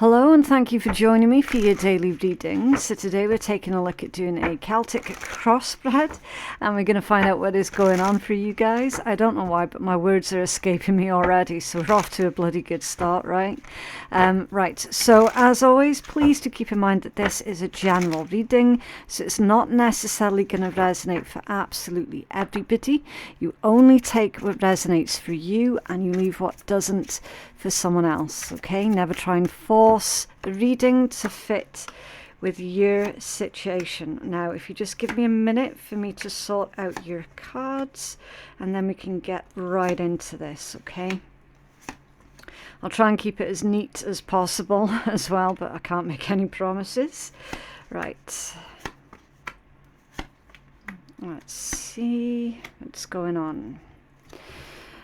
Hello and thank you for joining me for your daily reading. So today we're taking a look at doing a Celtic crossbred and we're going to find out what is going on for you guys. I don't know why, but my words are escaping me already, so we're off to a bloody good start, right? Right, so as always, please do keep in mind that this is a general reading, so it's not necessarily going to resonate for absolutely everybody. You only take what resonates for you and you leave what doesn't for someone else, okay? Never try and force the reading to fit with your situation. Now, if you just give me a minute for me to sort out your cards, and then we can get right into this, okay? I'll try and keep it as neat as possible as well, but I can't make any promises. Right. Let's see what's going on.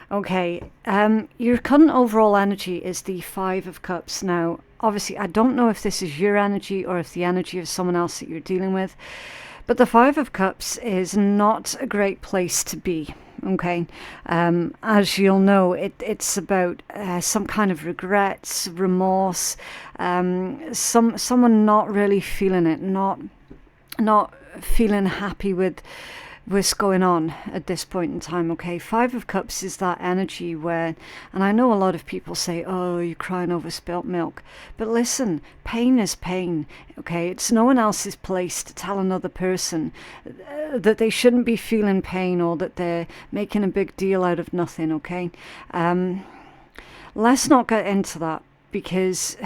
Okay, your current overall energy is the Five of Cups. Now, obviously, I don't know if this is your energy or if the energy of someone else that you're dealing with, but the Five of Cups is not a great place to be, okay? As you'll know, it's about some kind of regrets, remorse, someone not really feeling it, not feeling happy with what's going on at this point in time, okay? Five of Cups is that energy where, and I know a lot of people say, oh, you're crying over spilt milk, but listen, pain is pain, okay? It's no one else's place to tell another person that they shouldn't be feeling pain or that they're making a big deal out of nothing, okay? Let's not get into that, because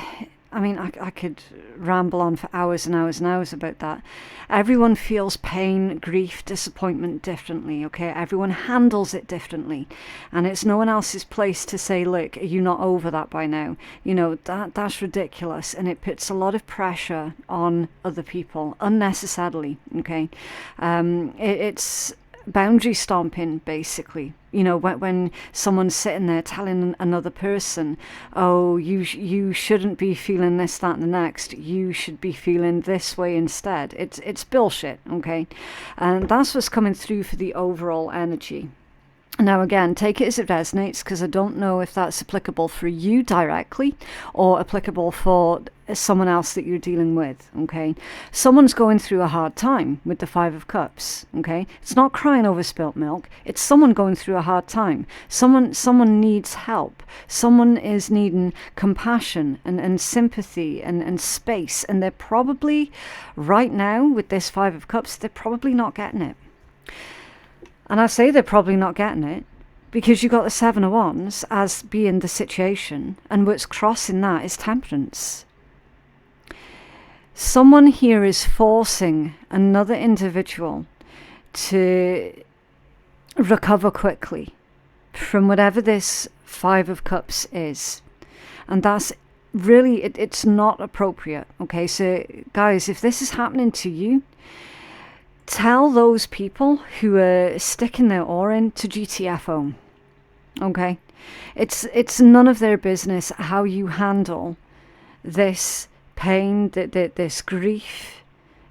I mean, I could ramble on for hours and hours and hours about that. Everyone feels pain, grief, disappointment differently, okay? Everyone handles it differently. And it's no one else's place to say, look, are you not over that by now? You know, that's ridiculous. And it puts a lot of pressure on other people, unnecessarily, okay? It's boundary stomping, basically. You know, when someone's sitting there telling another person, oh, you shouldn't be feeling this, that, and the next. You should be feeling this way instead. It's bullshit, okay? And that's what's coming through for the overall energy. Now, again, take it as it resonates, because I don't know if that's applicable for you directly or applicable for someone else that you're dealing with, okay? Someone's going through a hard time with the Five of Cups, okay? It's not crying over spilt milk. It's someone going through a hard time. Someone needs help. Someone is needing compassion and sympathy and space, and they're probably, right now, with this Five of Cups, they're probably not getting it. And I say they're probably not getting it because you've got the Seven of Wands as being the situation, and what's crossing that is Temperance. Someone here is forcing another individual to recover quickly from whatever this Five of Cups is. And that's really, it's not appropriate, okay? So, guys, if this is happening to you, tell those people who are sticking their oar in to GTFO, okay? It's none of their business how you handle this pain, this grief.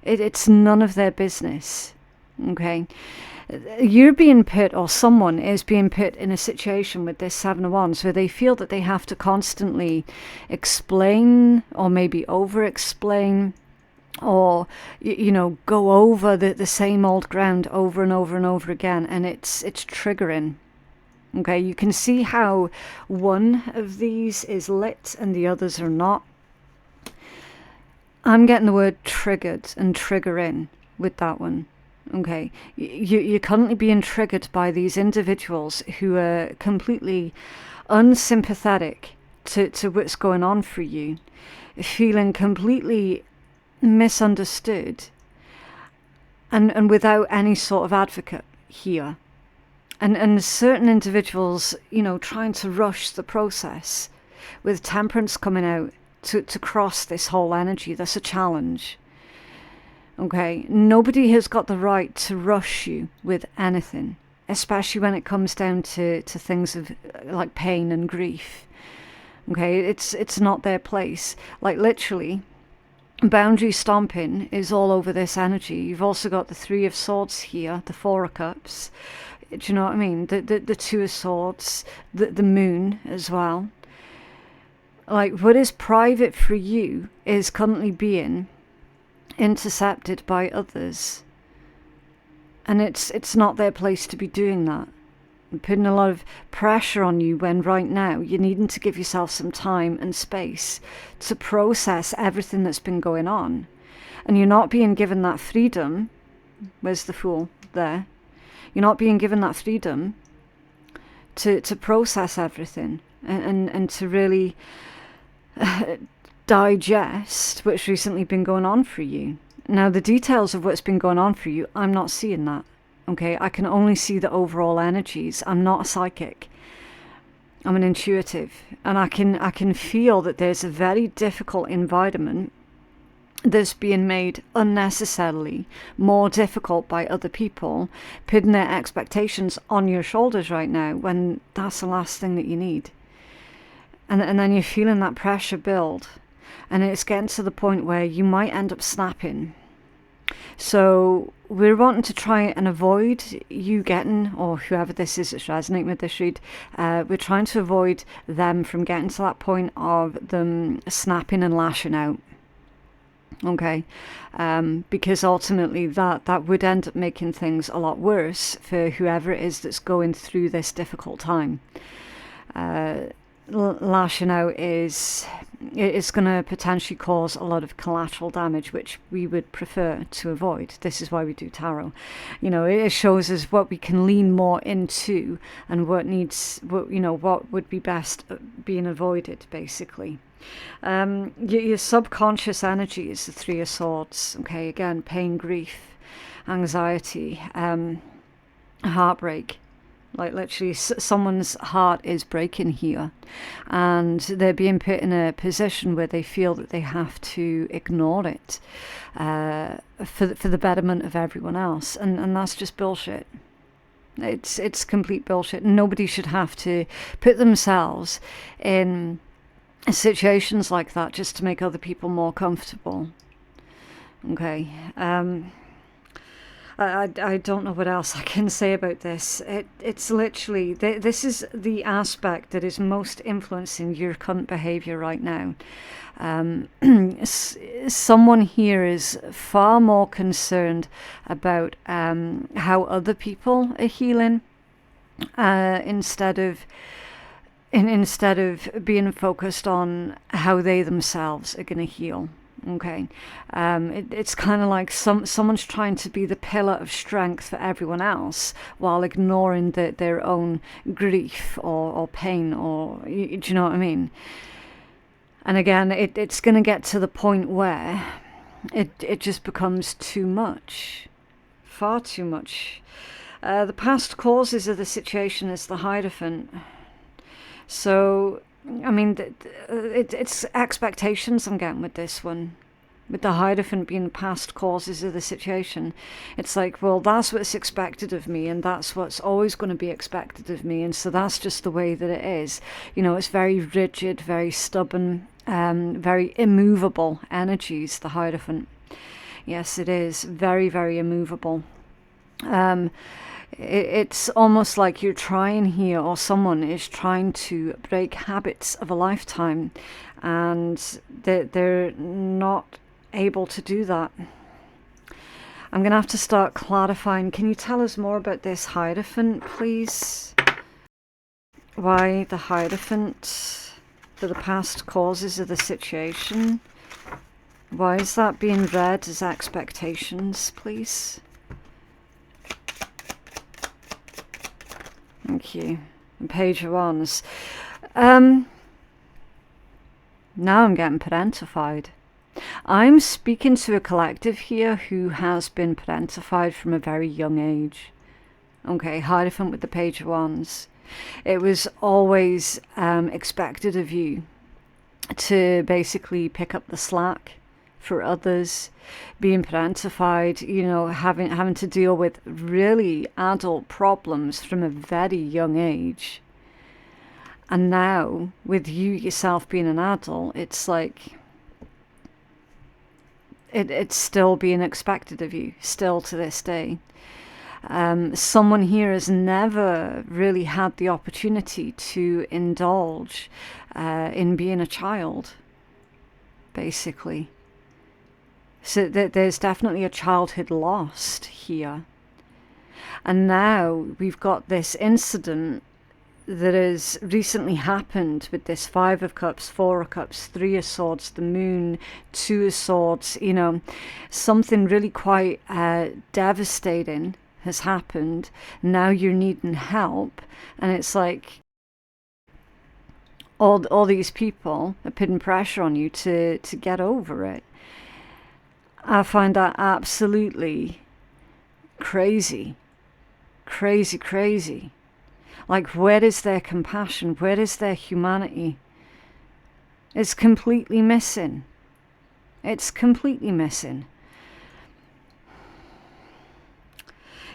It's none of their business, okay? You're being put, or someone is being put in a situation with this Seven of Wands where they feel that they have to constantly explain or maybe over-explain, or you know, go over the same old ground over and over and over again, and it's triggering, okay? You can see how one of these is lit and the others are not. I'm getting the word triggered and triggering with that one, okay? You're currently being triggered by these individuals who are completely unsympathetic to what's going on for you, feeling completely misunderstood and without any sort of advocate here, and certain individuals, you know, trying to rush the process with Temperance coming out to cross this whole energy. That's a challenge, okay? Nobody has got the right to rush you with anything, especially when it comes down to things of like pain and grief, okay? It's not their place. Like, literally, boundary stomping is all over this energy. You've also got the Three of Swords here, the Four of Cups. Do you know what I mean? The Two of Swords, the Moon as well. Like, what is private for you is currently being intercepted by others. And it's not their place to be doing that. And putting a lot of pressure on you when right now you're needing to give yourself some time and space to process everything that's been going on. And you're not being given that freedom. Where's the Fool? There. You're not being given that freedom to process everything and to really digest what's recently been going on for you. Now, the details of what's been going on for you, I'm not seeing that. Okay, I can only see the overall energies. I'm not a psychic. I'm an intuitive, and I can feel that there's a very difficult environment that's being made unnecessarily more difficult by other people, putting their expectations on your shoulders right now when that's the last thing that you need. And then you're feeling that pressure build, and it's getting to the point where you might end up snapping. So we're wanting to try and avoid you getting, or whoever this is that's resonating with this read, we're trying to avoid them from getting to that point of them snapping and lashing out. Okay, because ultimately that would end up making things a lot worse for whoever it is that's going through this difficult time. Lashing out is going to potentially cause a lot of collateral damage, which we would prefer to avoid. This is why we do tarot. It shows us what we can lean more into and what would be best being avoided, basically. Your subconscious energy is the Three of Swords. Okay, again, pain, grief, anxiety, heartbreak. Like, literally, someone's heart is breaking here, and they're being put in a position where they feel that they have to ignore it for the betterment of everyone else, and that's just bullshit. It's complete bullshit. Nobody should have to put themselves in situations like that just to make other people more comfortable. Okay. I don't know what else I can say about this. It's literally, this is the aspect that is most influencing your current behavior right now. Someone here is far more concerned about how other people are healing instead of being focused on how they themselves are going to heal. Okay, it's kind of like someone's trying to be the pillar of strength for everyone else while ignoring their own grief or pain, or do you know what I mean? And again, it's going to get to the point where it just becomes too much, far too much. The past causes of the situation is the Hierophant. So, I mean, it's expectations I'm getting with this one. With the Hierophant being past causes of the situation. It's like, well, that's what's expected of me, and that's what's always going to be expected of me, and so that's just the way that it is. It's very rigid, very stubborn, very immovable energies, the Hierophant. Yes, it is. Very, very immovable. It's almost like you're trying here, or someone is trying to break habits of a lifetime, and they're not able to do that. I'm going to have to start clarifying. Can you tell us more about this Hierophant, please? Why the Hierophant for the past causes of the situation? Why is that being read as expectations, please? Thank you. And Page of Wands. Now I'm getting parentified. I'm speaking to a collective here who has been parentified from a very young age. Okay, Hierophant with the Page of Wands. It was always expected of you to basically pick up the slack for others, being parentified, having to deal with really adult problems from a very young age. And now, with you yourself being an adult, it's like it's still being expected of you, still to this day. Someone here has never really had the opportunity to indulge in being a child, basically. So there's definitely a childhood lost here. And now we've got this incident that has recently happened with this Five of Cups, Four of Cups, Three of Swords, the Moon, Two of Swords. You know, something really quite devastating has happened. Now you're needing help, and it's like all these people are putting pressure on you to get over it. I find that absolutely crazy. Crazy. Like, where is their compassion? Where is their humanity? It's completely missing. It's completely missing.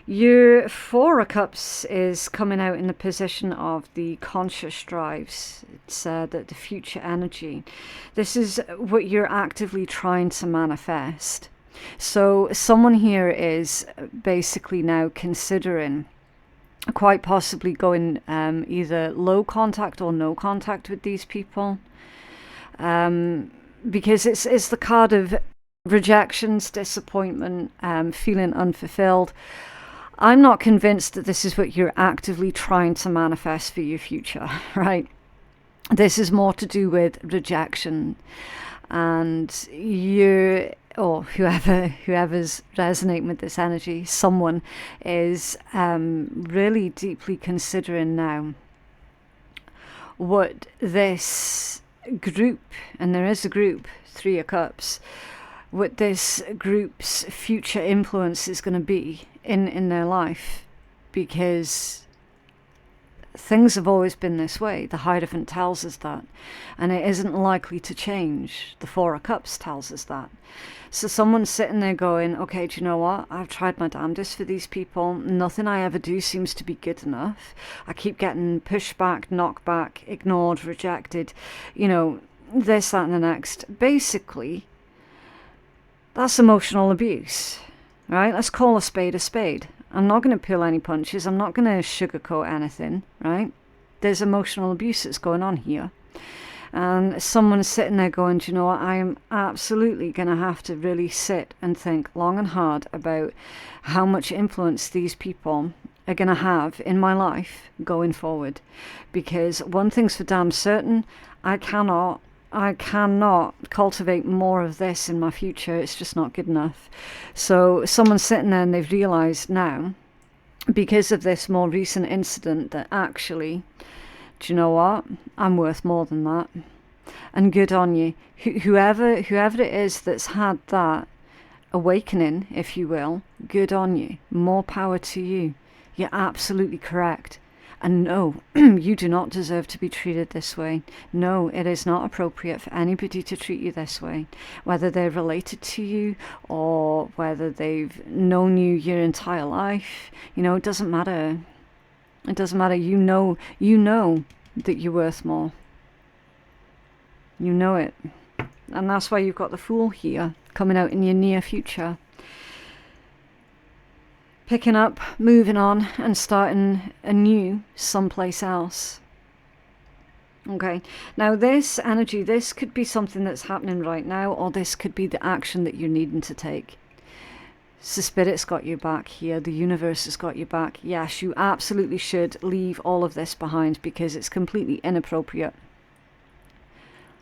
Your Four of Cups is coming out in the position of the conscious drives. It's the future energy. This is what you're actively trying to manifest. So someone here is basically now considering quite possibly going either low contact or no contact with these people, because it's the card of rejections, disappointment, feeling unfulfilled. I'm not convinced that this is what you're actively trying to manifest for your future, right? This is more to do with rejection, and you, or whoever's resonating with this energy, someone is really deeply considering now what this group, and there is a group, Three of Cups, what this group's future influence is going to be in their life, because things have always been this way. The Hierophant tells us that, and it isn't likely to change. The Four of Cups tells us that. So someone's sitting there going, okay, do you know what? I've tried my damnedest for these people. Nothing I ever do seems to be good enough. I keep getting pushed back, knocked back, ignored, rejected, you know, this, that, and the next. Basically, that's emotional abuse, right? Let's call a spade a spade. I'm not going to pull any punches. I'm not going to sugarcoat anything, right? There's emotional abuse that's going on here. And someone's sitting there going, do you know what? I am absolutely going to have to really sit and think long and hard about how much influence these people are going to have in my life going forward. Because one thing's for damn certain, I cannot cultivate more of this in my future. It's just not good enough. So someone's sitting there and they've realized now, because of this more recent incident, that actually, do you know what? I'm worth more than that. And good on you. Whoever it is that's had that awakening, if you will, good on you. More power to you. You're absolutely correct. And no, you do not deserve to be treated this way. No, it is not appropriate for anybody to treat you this way. Whether they're related to you or whether they've known you your entire life, you know, it doesn't matter. It doesn't matter. You know that you're worth more. You know it. And that's why you've got the Fool here coming out in your near future. Picking up, moving on, and starting anew someplace else. Okay, now this energy, this could be something that's happening right now, or this could be the action that you're needing to take. So Spirit's got your back here, the universe has got your back. Yes, you absolutely should leave all of this behind because it's completely inappropriate.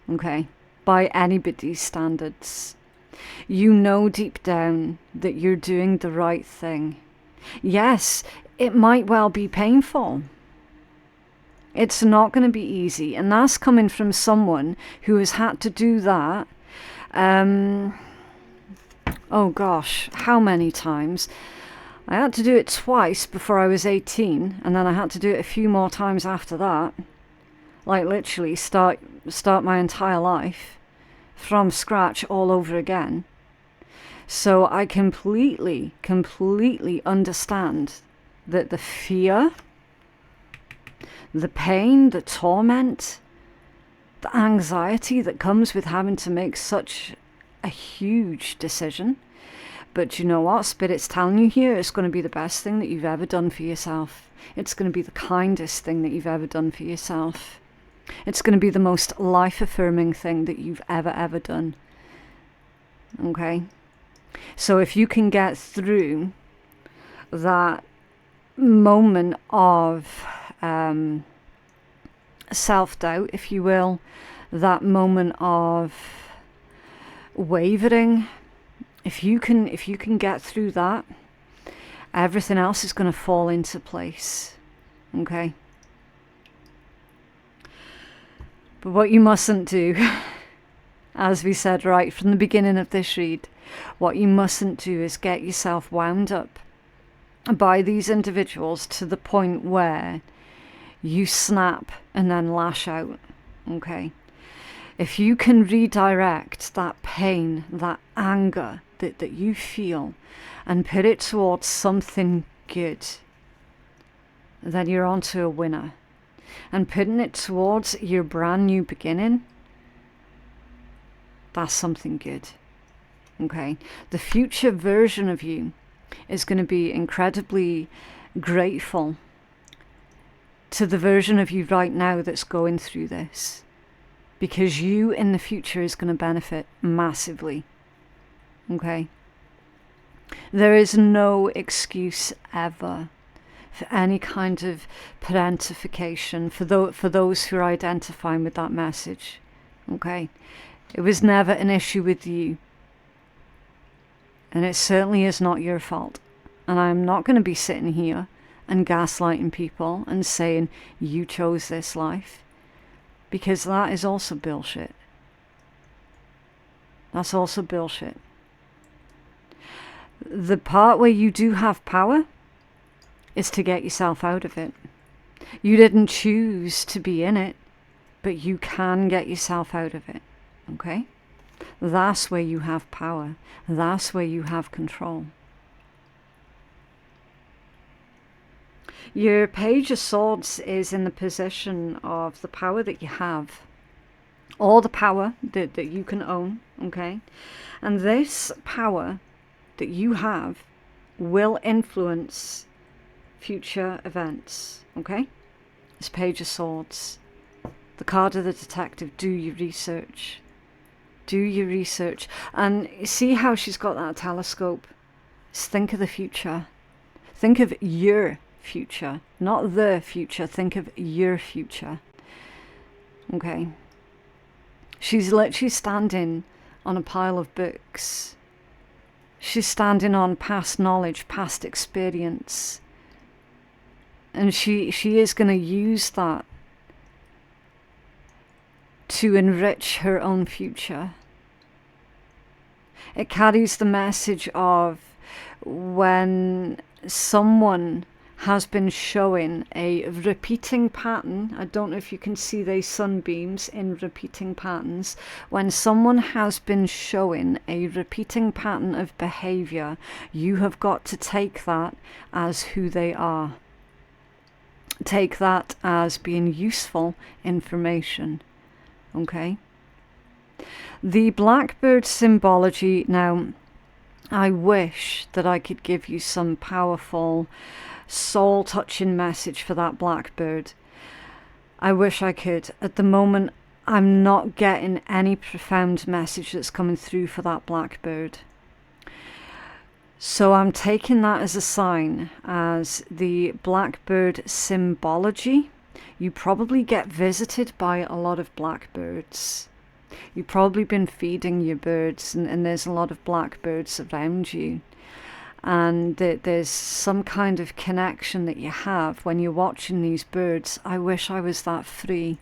Okay, by anybody's standards. You know deep down that you're doing the right thing. Yes, it might well be painful. It's not going to be easy, and that's coming from someone who has had to do that. Oh gosh, how many times? I had to do it twice before I was 18, and then I had to do it a few more times after that. Like literally start my entire life from scratch all over again. So I completely understand that the fear, the pain, the torment, the anxiety that comes with having to make such a huge decision. But you know what? Spirit's telling you here it's going to be the best thing that you've ever done for yourself. It's going to be the kindest thing that you've ever done for yourself. It's going to be the most life-affirming thing that you've ever done. Okay? So if you can get through that moment of self-doubt, if you will, that moment of wavering, if you can get through that, everything else is going to fall into place. Okay? But what you mustn't do, as we said right from the beginning of this read, what you mustn't do is get yourself wound up by these individuals to the point where you snap and then lash out. Okay? If you can redirect that pain, that anger that you feel, and put it towards something good, then you're onto a winner. And putting it towards your brand new beginning, that's something good. Okay? The future version of you is going to be incredibly grateful to the version of you right now that's going through this. Because you in the future is going to benefit massively. Okay? There is no excuse ever for any kind of parentification for those who are identifying with that message. Okay? It was never an issue with you. And it certainly is not your fault. And I'm not going to be sitting here and gaslighting people and saying you chose this life. Because that is also bullshit. That's also bullshit. The part where you do have power is to get yourself out of it. You didn't choose to be in it, but you can get yourself out of it. Okay? That's where you have power. That's where you have control. Your Page of Swords is in the position of the power that you have. All the power that you can own. Okay? And this power that you have will influence future events. Okay? This Page of Swords. The card of the detective. Do your research. Do your research. And see how she's got that telescope? Just think of the future. Think of your future. Not the future. Think of your future. Okay. She's literally standing on a pile of books. She's standing on past knowledge, past experience. And she is going to use that to enrich her own future. It carries the message of when someone has been showing a repeating pattern. I don't know if you can see these sunbeams in repeating patterns. When someone has been showing a repeating pattern of behavior, you have got to take that as who they are. Take that as being useful information. Okay? The blackbird symbology. Now, I wish that I could give you some powerful, soul-touching message for that blackbird. I wish I could. At the moment, I'm not getting any profound message that's coming through for that blackbird. So I'm taking that as a sign, as the blackbird symbology. You probably get visited by a lot of blackbirds. You've probably been feeding your birds, and there's a lot of blackbirds around you. And there's some kind of connection that you have when you're watching these birds. I wish I was that free.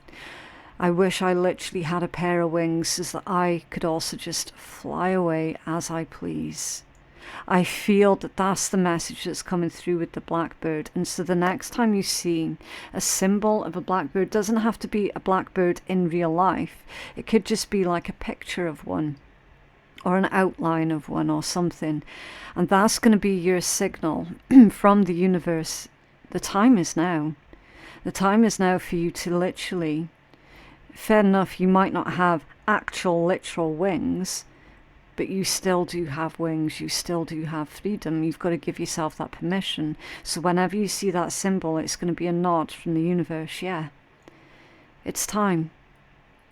I wish I literally had a pair of wings so that I could also just fly away as I please. I feel that that's the message that's coming through with the blackbird. And so the next time you see a symbol of a blackbird, doesn't have to be a blackbird in real life. It could just be like a picture of one or an outline of one or something. And that's going to be your signal from the universe. The time is now. The time is now for you to literally, fair enough, you might not have actual literal wings, but you still do have wings, you still do have freedom. You've got to give yourself that permission. So whenever you see that symbol, it's going to be a nod from the universe. Yeah, it's time.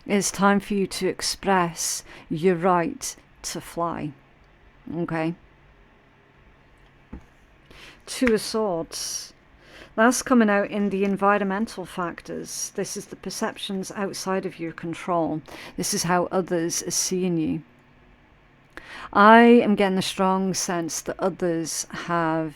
It's time for you to express your right to fly. Okay? Two of Swords. That's coming out in the environmental factors. This is the perceptions outside of your control. This is how others are seeing you. I am getting a strong sense that others have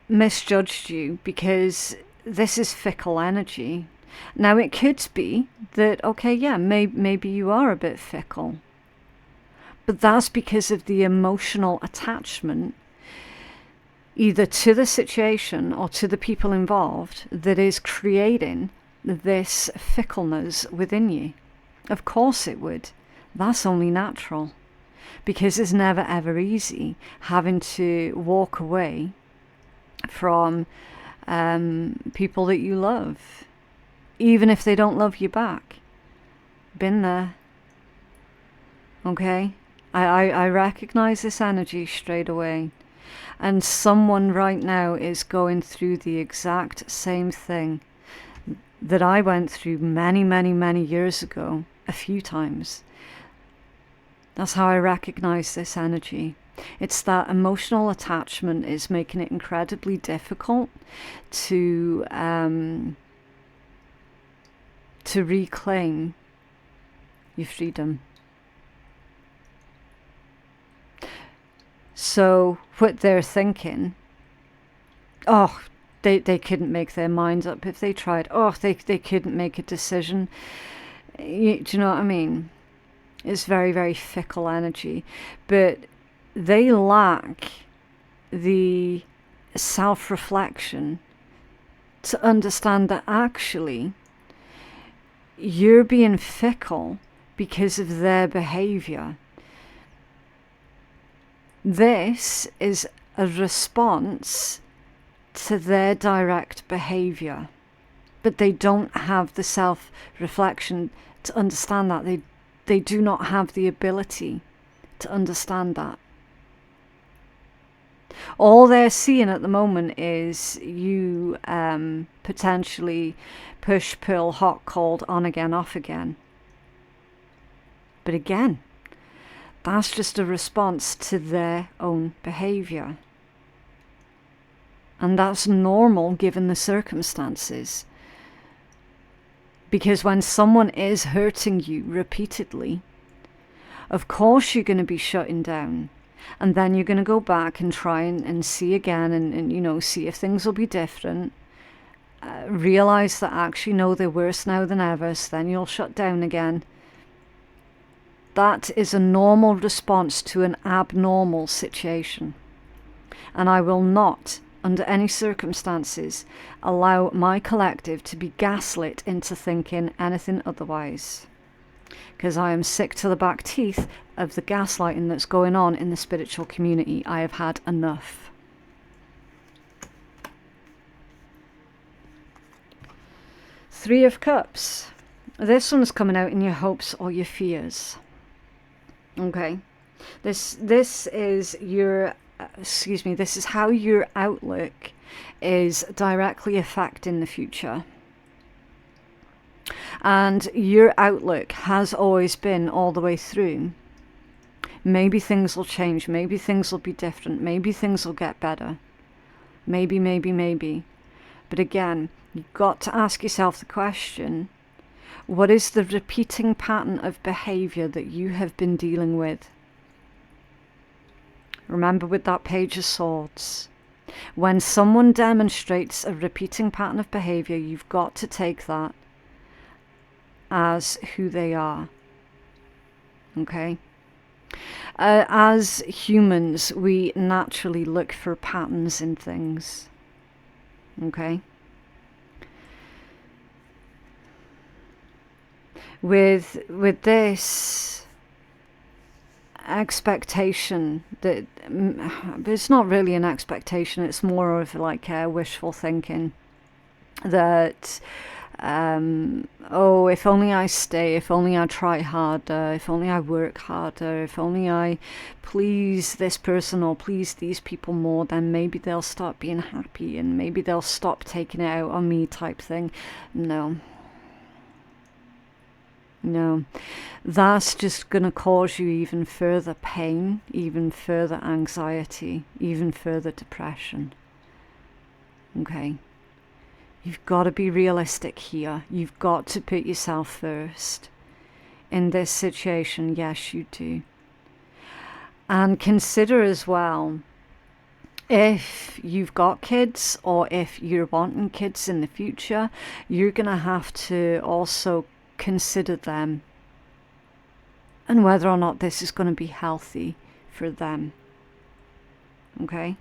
misjudged you, because this is fickle energy. Now, it could be that, okay, yeah, maybe you are a bit fickle. But that's because of the emotional attachment, either to the situation or to the people involved, that is creating this fickleness within you. Of course it would. That's only natural. Because it's never ever easy having to walk away from people that you love, even if they don't love you back. Been there. Okay? I recognize this energy straight away. And someone right now is going through the exact same thing that I went through many years ago, a few times. That's how I recognize this energy. It's that emotional attachment is making it incredibly difficult to reclaim your freedom. So what they're thinking, oh, they couldn't make their minds up if they tried. Oh, they couldn't make a decision. Do you know what I mean? It's very fickle energy. But they lack the self-reflection to understand that actually you're being fickle because of their behavior. This is a response to their direct behavior, but they don't have the self-reflection to understand that. They do not have the ability to understand that. All they're seeing at the moment is you potentially push, pull, hot, cold, on again, off again. But again, that's just a response to their own behavior. And that's normal given the circumstances. Because when someone is hurting you repeatedly, of course you're going to be shutting down. And then you're going to go back and try and see again and you know, see if things will be different. Realize that actually, no, they're worse now than ever, so then you'll shut down again. That is a normal response to an abnormal situation. And I will not, under any circumstances, allow my collective to be gaslit into thinking anything otherwise. Because I am sick to the back teeth of the gaslighting that's going on in the spiritual community. I have had enough. Three of Cups. This one's coming out in your hopes or your fears. Okay, this is your, this is how your outlook is directly affecting the future. And your outlook has always been all the way through. Maybe things will change, maybe things will be different, maybe things will get better. Maybe. But again, you've got to ask yourself the question, what is the repeating pattern of behavior that you have been dealing with? Remember with that Page of Swords, when someone demonstrates a repeating pattern of behavior, you've got to take that as who they are. Okay? As humans, we naturally look for patterns in things. Okay? With this expectation that it's not really an expectation, it's more of like wishful thinking that Oh, if only I stay, if only I try harder, if only I work harder, if only I please this person or please these people more, then maybe they'll start being happy and maybe they'll stop taking it out on me type thing. No. No. That's just going to cause you even further pain, even further anxiety, even further depression. Okay? You've got to be realistic here. You've got to put yourself first. In this situation, yes, you do. And consider as well, if you've got kids or if you're wanting kids in the future, you're going to have to also consider them and whether or not this is going to be healthy for them. Okay?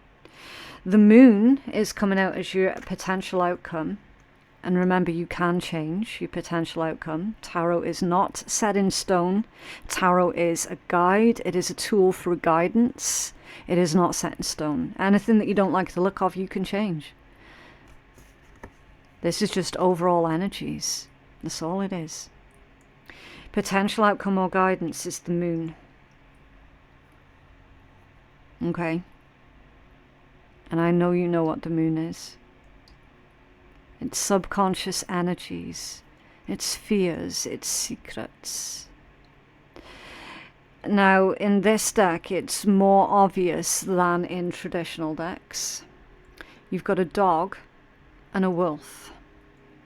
The moon is coming out as your potential outcome. And remember, you can change your potential outcome. Tarot is not set in stone. Tarot is a guide. It is a tool for guidance. It is not set in stone. Anything that you don't like the look of, you can change. This is just overall energies. That's all it is. Potential outcome or guidance is the moon. Okay? And I know you know what the moon is. It's subconscious energies. It's fears. It's secrets. Now, in this deck, it's more obvious than in traditional decks. You've got a dog and a wolf.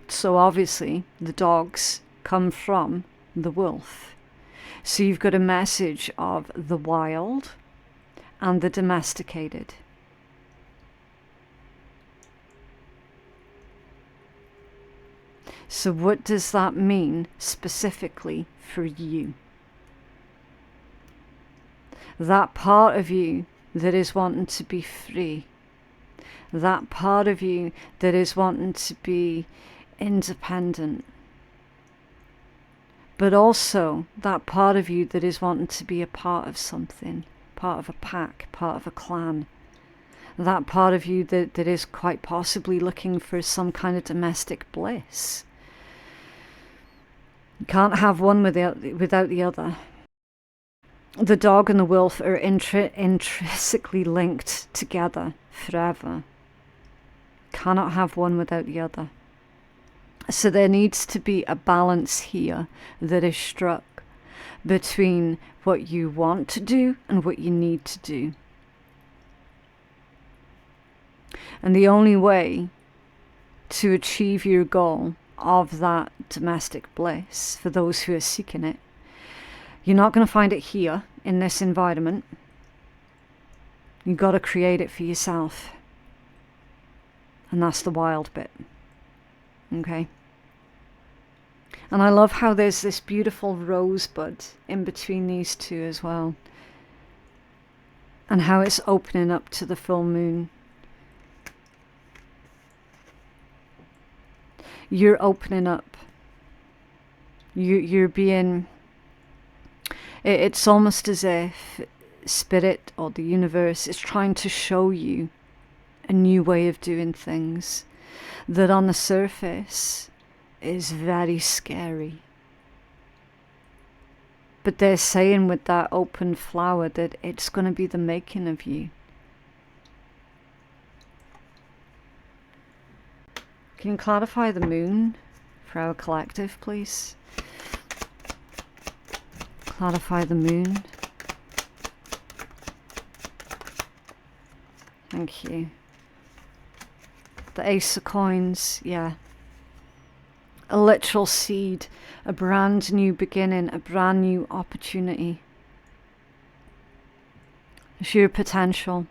So obviously, the dogs come from the wolf. So you've got a message of the wild and the domesticated. So what does that mean specifically for you? That part of you that is wanting to be free. That part of you that is wanting to be independent. But also that part of you that is wanting to be a part of something. Part of a pack, part of a clan. That part of you that is quite possibly looking for some kind of domestic bliss. You can't have one without the other. The dog and the wolf are intrinsically linked together forever. Cannot have one without the other. So there needs to be a balance here that is struck between what you want to do and what you need to do. And the only way to achieve your goal of that domestic bliss, for those who are seeking it, you're not going to find it here in this environment. You've got to create it for yourself. And that's the wild bit. Okay? And I love how there's this beautiful rosebud in between these two as well. And how it's opening up to the full moon. You're opening up. You're being... It's almost as if spirit or the universe is trying to show you a new way of doing things that on the surface is very scary. But they're saying with that open flower that it's going to be the making of you. Can you clarify the moon for our collective, please? Clarify the moon. Thank you. The Ace of Coins, yeah. A literal seed, a brand new beginning, a brand new opportunity. It's your potential.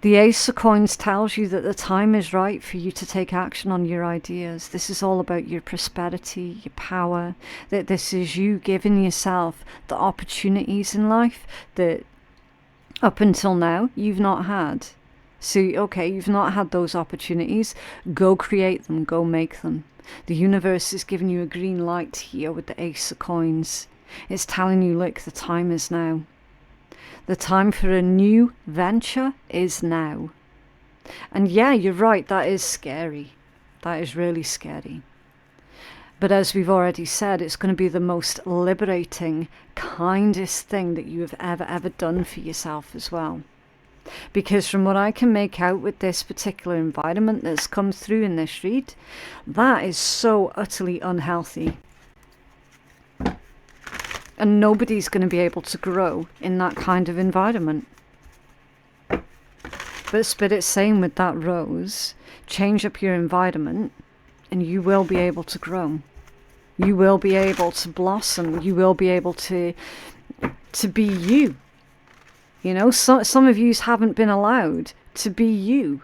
The Ace of Coins tells you that the time is right for you to take action on your ideas. This is all about your prosperity, your power. That this is you giving yourself the opportunities in life that up until now you've not had. So, okay, you've not had those opportunities. Go create them. Go make them. The universe is giving you a green light here with the Ace of Coins. It's telling you, look, the time is now. The time for a new venture is now. And yeah, you're right, that is scary. That is really scary. But as we've already said, it's going to be the most liberating, kindest thing that you have ever done for yourself as well. Because from what I can make out with this particular environment that's come through in this read, that is so utterly unhealthy. And nobody's going to be able to grow in that kind of environment. But Spirit's saying with that rose, change up your environment and you will be able to grow. You will be able to blossom. You will be able to be you. You know, some of you haven't been allowed to be you.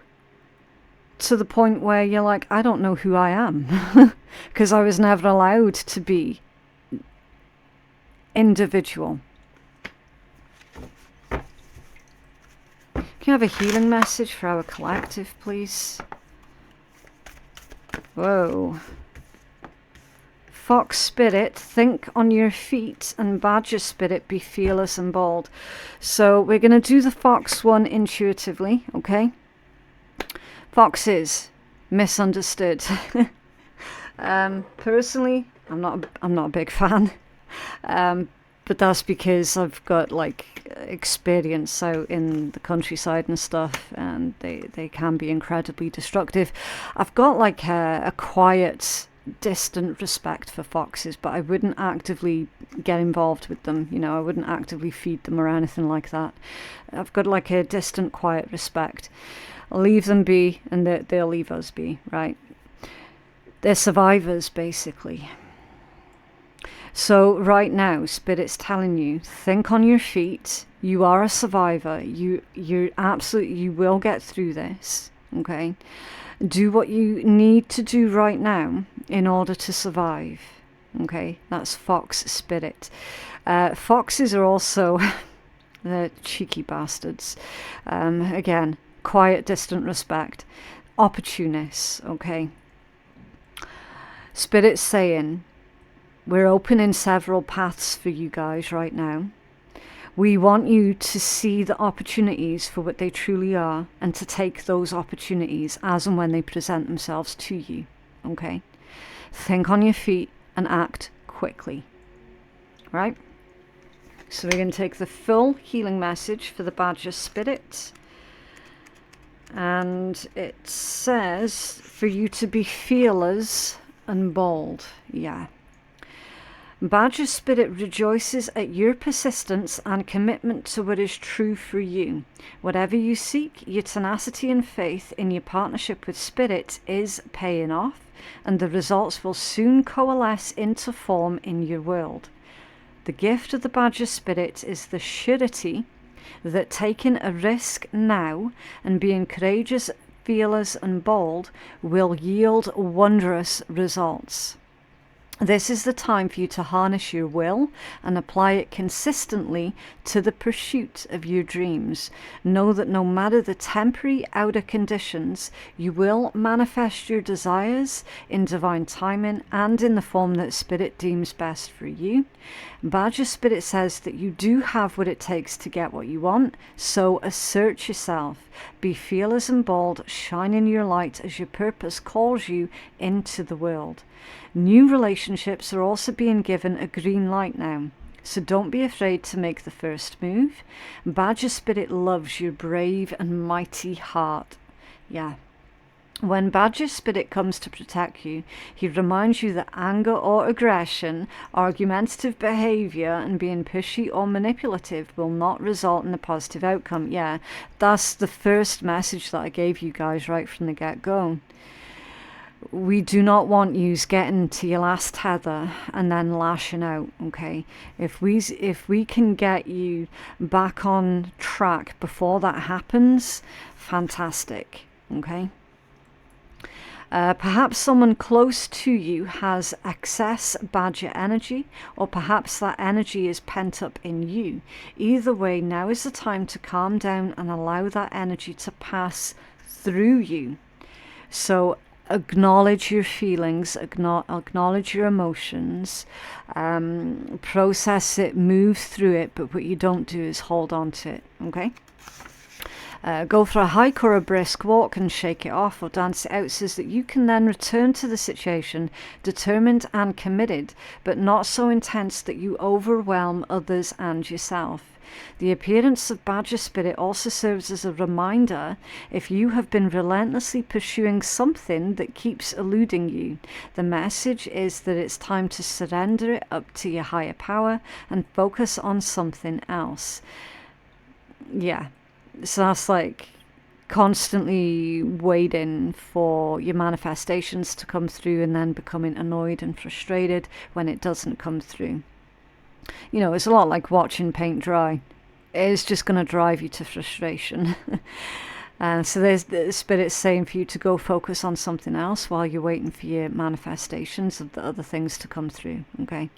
To the point where you're like, I don't know who I am. Because I was never allowed to be individual. Can you have a healing message for our collective, please? Whoa. Fox spirit, think on your feet, and badger spirit, be fearless and bold. So we're going to do the fox one intuitively, okay? Foxes, misunderstood. Personally, I'm not a big fan. But that's because I've got like experience out in the countryside and stuff, and they can be incredibly destructive. I've got like a quiet, distant respect for foxes, but I wouldn't actively get involved with them. You know, I wouldn't actively feed them or anything like that. I've got like a distant, quiet respect. I'll leave them be, and they'll leave us be, right? They're survivors, basically. So right now, Spirit's telling you, think on your feet. You are a survivor. You're absolutely, you will get through this, okay? Do what you need to do right now in order to survive, okay? That's Fox Spirit. Foxes are also, they're cheeky bastards. Again, quiet, distant respect. Opportunists, okay? Spirit's saying, we're opening several paths for you guys right now. We want you to see the opportunities for what they truly are and to take those opportunities as and when they present themselves to you, okay? Think on your feet and act quickly, right? So we're going to take the full healing message for the badger spirit. And it says for you to be fearless and bold, yeah. Badger spirit rejoices at your persistence and commitment to what is true for you. Whatever you seek, your tenacity and faith in your partnership with spirit is paying off, and the results will soon coalesce into form in your world. The gift of the badger spirit is the surety that taking a risk now and being courageous, fearless and bold will yield wondrous results. This is the time for you to harness your will and apply it consistently to the pursuit of your dreams. Know that no matter the temporary outer conditions, you will manifest your desires in divine timing and in the form that Spirit deems best for you. Badger Spirit says that you do have what it takes to get what you want, so assert yourself. Be fearless and bold, shine in your light as your purpose calls you into the world. New relationships are also being given a green light now, so don't be afraid to make the first move. Badger Spirit loves your brave and mighty heart. Yeah. When Badger Spirit comes to protect you, he reminds you that anger or aggression, argumentative behavior, and being pushy or manipulative will not result in a positive outcome. Yeah, that's the first message that I gave you guys right from the get-go. We do not want you getting to your last tether and then lashing out, okay? If we can get you back on track before that happens, fantastic, okay? Perhaps someone close to you has excess badger energy, or perhaps that energy is pent up in you. Either way, now is the time to calm down and allow that energy to pass through you. So acknowledge your feelings, acknowledge your emotions, process it, move through it, but what you don't do is hold on to it, okay? Go for a hike or a brisk walk and shake it off or dance it out so that you can then return to the situation determined and committed, but not so intense that you overwhelm others and yourself. The appearance of Badger Spirit also serves as a reminder if you have been relentlessly pursuing something that keeps eluding you. The message is that it's time to surrender it up to your higher power and focus on something else. Yeah, so that's like constantly waiting for your manifestations to come through and then becoming annoyed and frustrated when it doesn't come through. You know, it's a lot like watching paint dry. It's just going to drive you to frustration. So there's the Spirit saying for you to go focus on something else while you're waiting for your manifestations of the other things to come through. Okay.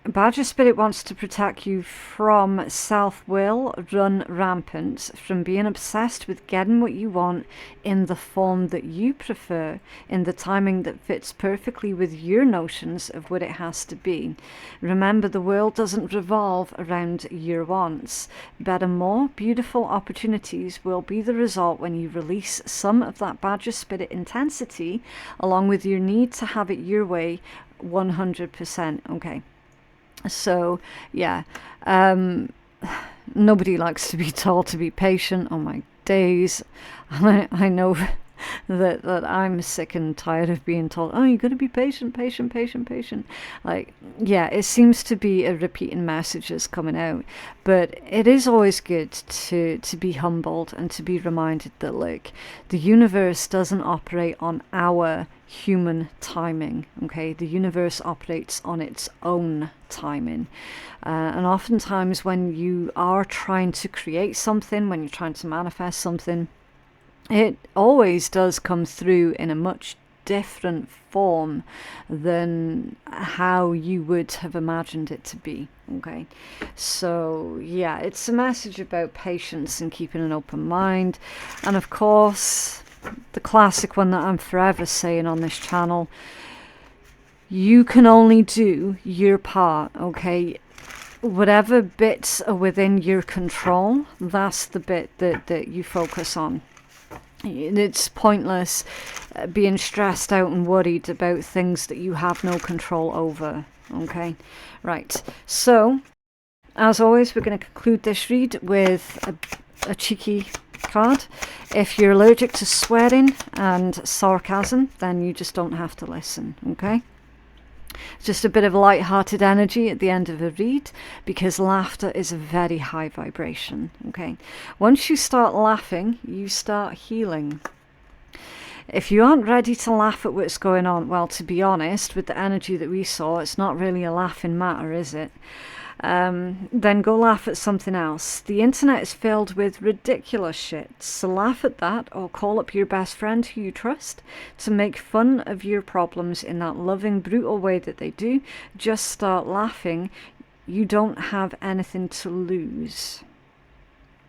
Badger Spirit wants to protect you from self-will run rampant, from being obsessed with getting what you want in the form that you prefer, in the timing that fits perfectly with your notions of what it has to be. Remember, the world doesn't revolve around your wants. Better, more beautiful opportunities will be the result when you release some of that Badger Spirit intensity, along with your need to have it your way 100%. Okay. So, yeah, nobody likes to be told to be patient. Oh my days. I know that I'm sick and tired of being told, oh, you got to be patient. Like, yeah, it seems to be a repeating message that's coming out. But it is always good to be humbled and to be reminded that, like, the universe doesn't operate on our human timing. Okay, the universe operates on its own timing, and oftentimes when you are trying to create something, when you're trying to manifest something, it always does come through in a much different form than how you would have imagined it to be. Okay, so yeah, it's a message about patience and keeping an open mind, and of course the classic one that I'm forever saying on this channel: you can only do your part. Okay, whatever bits are within your control, that's the bit that you focus on. It's pointless being stressed out and worried about things that you have no control over. Okay, right, so as always, we're going to conclude this read with a cheeky card. If you're allergic to swearing and sarcasm, then you just don't have to listen. Okay, just a bit of light-hearted energy at the end of a read, because laughter is a very high vibration. Okay, once you start laughing, you start healing. If you aren't ready to laugh at what's going on, well, to be honest, with the energy that we saw, it's not really a laughing matter, is it? Then go laugh at something else. The internet is filled with ridiculous shit, so laugh at that, or call up your best friend who you trust to make fun of your problems in that loving, brutal way that they do. Just start laughing. You don't have anything to lose.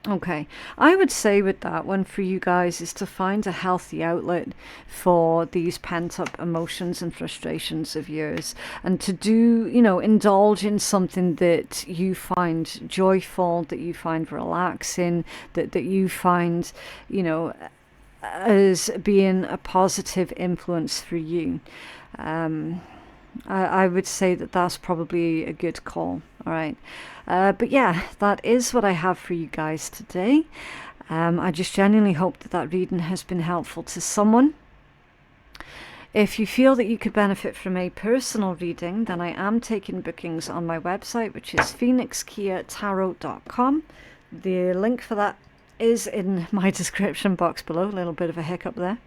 Okay, I would say with that one for you guys is to find a healthy outlet for these pent-up emotions and frustrations of yours, and to do, you know, indulge in something that you find joyful, that you find relaxing, that you find, you know, as being a positive influence for you. I would say that that's probably a good call. All right. But yeah, that is what I have for you guys today. I just genuinely hope that that reading has been helpful to someone. If you feel that you could benefit from a personal reading, then I am taking bookings on my website, which is phoenixkeiatarot.com. The link for that is in my description box below. A little bit of a hiccup there.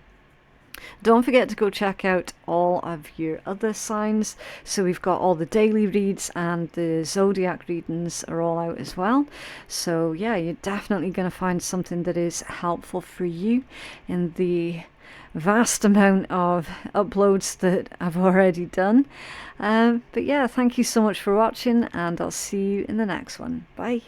Don't forget to go check out all of your other signs. So we've got all the daily reads, and the zodiac readings are all out as well. So yeah, you're definitely going to find something that is helpful for you in the vast amount of uploads that I've already done. But yeah, thank you so much for watching, and I'll see you in the next one. Bye.